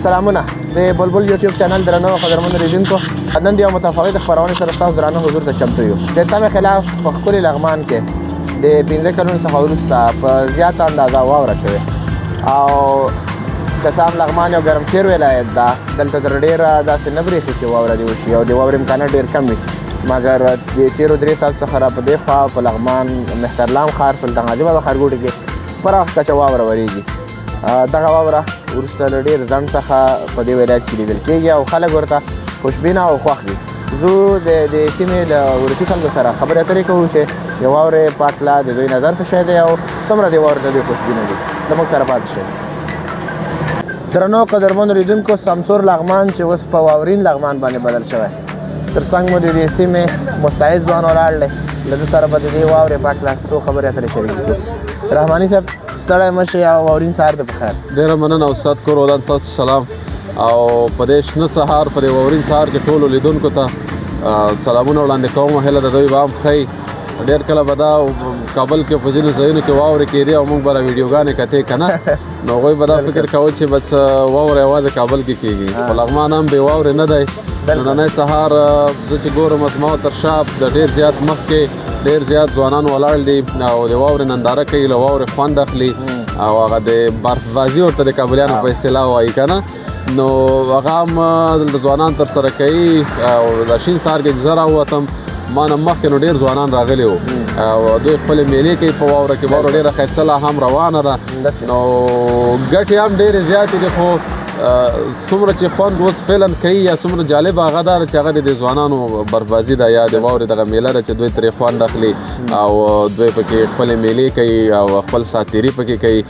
سلامونه د بلبل یوټیوب چینل درنو قدرمن لیدونکو نن د یو متفاوت خبرونه سره تاسو درنو حضور ته چمتو یو د تمه خلاف په خپل لغمان کې د 15 کلونو څخه وروسته په زیاته اندازه واوره شوې او کسام لغمان یو ګرمسیر ولایت ده دلته تر ډیره داسې نه برېښي چې واوره دې وشي او د واورې امکانات ډېر کم وي مګر د تېرو 3 ساعتو څخه را په دې خوا په لغمان مهترلام ښار سلطان حاجي بابا ښارګوټي کې پراخ کچه واوره ورېږي دغه واوره وروسته له ډېر ځنډ څخه په دې ولایت کې لیدل کېږي او خلک ورته خوشبینه او خوښ دي زه د سیمې له ولسي خلکو سره خبرې اترې کوو چې د واورې په هکله د دوی نظر څه شی دی او څومره د واورې نه دوی خوشبینه دي زموږ سره پاتې شئ درنو قدرمنو لیدونکو سمسور لغمان چې اوس په واورین لغمان باندې بدل شوی تر څنګ مو د دې سیمې مستعد ځوان ولاړ دی له ده سره به د دې واورې په هکله څو خبرې اترې شریکې کړو رحماني صاحب ستړی مه شئ او واورین سهار دې په خیر ډېره مننه استاد کور ودان تاسو سلام او په دې شنه سهار په دې واورین سهار کې ټولو لیدونکو ته سلامونه وړاندې کوم هیله د دوی به هم ښایي ډېر کله به دا کابل کې په ځینو ځایونو کې واورې کېدې او موږ به ویډیوګانې کتې که نه نو هغوی به دا فکر کوو چې بس واوره یوازې کابل کې کېږي خو لغمان هم بې واورې نه دی نننی سهار زه چې ګورم زما تر شا د ډېر زیات مخکې ډېر زیات ځوانان ولاړ دي او د واورې ننداره کوي له واورې خوند اخلي او هغه د برفبازي ورته د کابلیانو په اصطلاح وایي که نه نو هغه هم دلته ځوانان ترسره کوي او د شین سهار کې زه راووتم ما نه مخکې نو ډېر ځوانان راغلي وو او دوی خپلې میلې کوي په واوره کې واوره ډېره ښایسته لا هم روانه ده نو ګټې هم ډېرې زیاتې دي خو څومره چې خوند اوس فعلا کوي یا څومره جالب هغه دا چې هغه د ځوانانو بربازي ده یا د واورې دغه میله ده چې دوی ترې خوند اخلي او دوی پکې خپلې میلې کوي او خپل ساتیري پکې کوي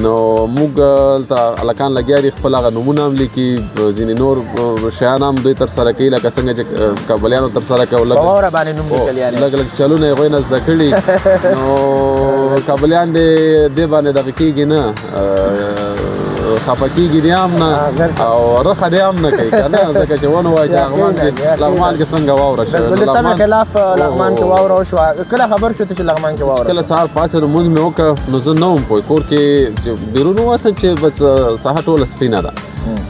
نو موږ دلته هلکان لګیا دي خپل هغه نومونه هم لیکي ځینې نور شیان هم دوی ترسره کوي لکه څنګه چې کابلیانو ترسره کوي لږ لږ چلونه یې هغوی نه زده کړي نو کابلیان دې باندې دغه کېږي نه خفه کېږي دې هم نه او رخه دې هم نه کوي که نه ځکه چې ونه وایي چې لغمان کې څنګه واوره شوې د تمې خلاف لغمان کې واوره وشوه کله خبر شو ته چې لغمان کې واوره کله سهار پاڅېدم لمونځ مې وکړه نو زه نه وم پوه کور کې بیرون ووتم چې بس ساحه ټوله سپینه ده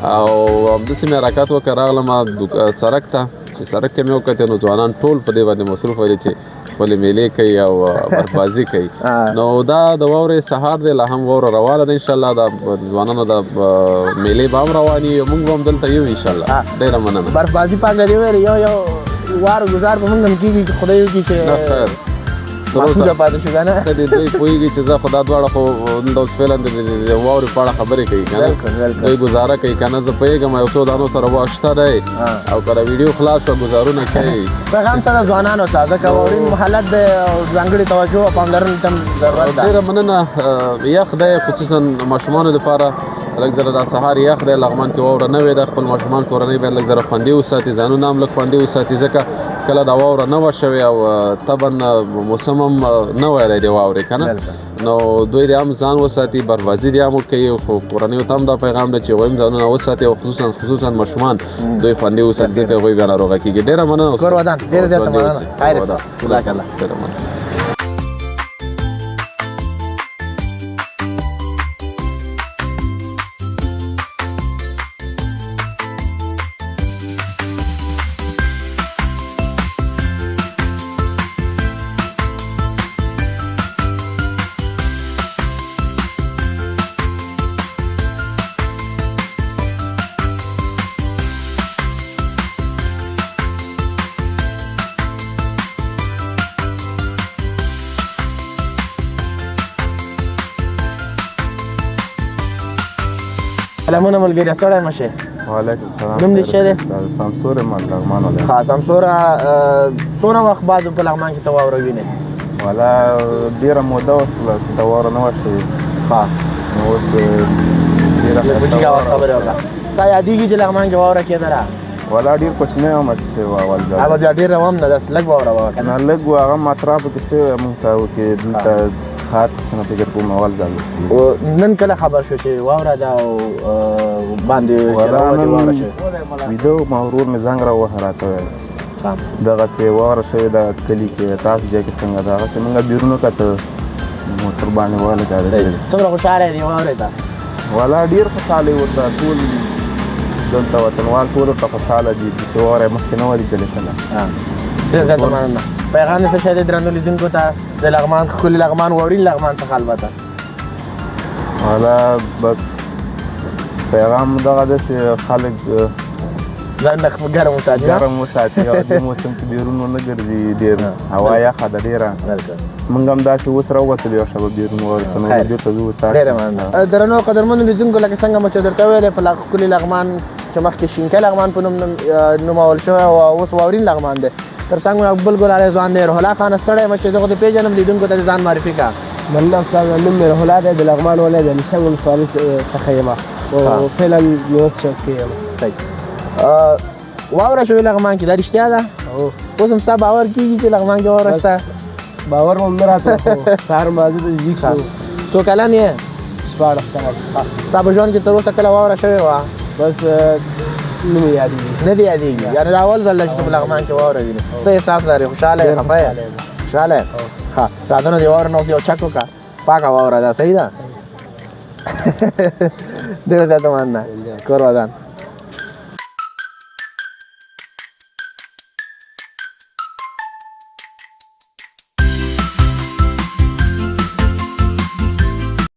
او همداسې مې حرکت وکړه راغلم سړک ته چې سړک کې مې وکتې نو ځوانان ټول په دې باندې مصروفه دي چې خپلې میلې کوي او برفبازي کوي نو دا د واورې سهار دی لا هم واوره روانه ده انشاءالله د ځوانانو د میلې به هم روانې وي موږ به هم دلته یو انشاءالله ډېره مننه برفبازي پاک لري ویل یو وار ګزار به موږ هم کېږي چې خدای وکړي چې محفوظه پاتې شو که نه دوی پوهېږي چې زه خو دا دواړه خو اوس فعلا د واورې په اړه خبرې کوي که نه دوی ګزاره کوي که نه زه پوهېږم یو څو دانو سره واک شته دی او که د ویډیو خلاص شوه ګزارونه کوي پیغام سره ځوانانو ته ځکه واورین حالت دی او ځانګړې توجه او پاملرنې ته هم ضرورت ده ډېره مننه یخ دی خصوصا ماشومانو دپاره لږ ذره دا سهار یخ دی لغمان کې واوره نه وې ده خپل ماشومان کورنۍ باید لږ ذره خوندي وساتي ځانونه هم لږ خوندي وساتي ځکه کله دا واوره نه وه شوې او طبعا موسم هم نه وی دی د واورې که نه نو دوی دې هم ځان وساتي بربازي دې هم وکوي خو کورنیو ته هم دا پیغام دی چې هغوی هم ځانونه وساتي او خصوصا ماشومان دوی خوندي وساتي ځکه هغوی بیا ناروغه کېږي ډېره مننه کور ودان ډېره زیاته مننه خیر جزاک الله ډېره مننه سلامونه ملګري ستړی مه شئ وعلیکم السلام نوم دې څه دی سمسور یم لغمان ولایت ښه سمسوره څومره وخت بعد په لغمان کې ته واوره وینې والا ډېره موده وشوله چې ته واوره نه وه شوې ښه نو اوس ډېره خبرې وکړه ستا یادېږي چې لغمان کې واوره کېدله والا ډېر کوچنی وم چې اول ځل هغه بیا ډېره وم نه داسې لږ واوره به وه که نه لږ و هغه اطرافو کې څه مونږ سره کې دلته ښار کې څنګه فکر کوم اول ځل نن کله خبر شو چې واوره ده او باندې واوره شوې ویده وم ورور مې زنګ راووهه راته دغسې واوره شوې ده کلي کې تاسو ځای کې څنګه ده هغسې مونږ بیرون وکته موټر باندې ولګېدل څومره خوشحاله دی واورې ته والا ډېر خوشحاله ورته ټول دلته وطنوال ټول ورته خوشحاله دي چې واوره یې مخکې نه وه لیدلې کله ډېر زیاته مننه پیغام دې څه شی دی درنو لیدونکو ته د لغمان ښکلي لغمان واورین لغمان څخه البته حالا بس پیغام دغه ده چې خلک ځان ګرم وساتي ګرم وساتي او دې موسم کې بیرون ونه ګرځي ډېر هوا یخه ده ډېره موږ هم داسې اوس راووتلو یو شپه بیرون ورته نو بېرته ځو ډېره مننه درنو قدرمنو لیدونکو لکه څنګه مو چې درته ویلې په ښکلي لغمان چې مخکې شینکۍ لغمان په نوم نومول شوی او اوس واورین لغمان دی تر څنګ مې بل ګل علی ځوان دی روح الله خان ستړی یم چې دغه دې پېژنم لیدونکو ته ځان معرفي کړه مننه استاد نوم مې روح الله دی د لغمان ولایت د نشنګ ولسوالۍ څخه یم او فعلا مې اوس شوق کې یم صحیح واوره شوې لغمان کې دا رښتیا ده اوس هم ستا باور کېږي چې لغمان کې واوره شته باور مو نه راته خو سهار مازدي ته جګ شو څو کلن یې 14 کاله ستا په ژوند کې تر اوسه کله واوره شوې وه بس نه مې یادېږي نه دې یادېږي یعنې دا اول ځل ده چې ته په لغمان کې واوره وینې څه احساس لرې خوشحاله یې خفه یې خوشحاله یې ښه راځه نو دې واوره نه اوس یو چک وکړه پاکه واوره ده صحیح ده ډېره زیاته مننه کور ودان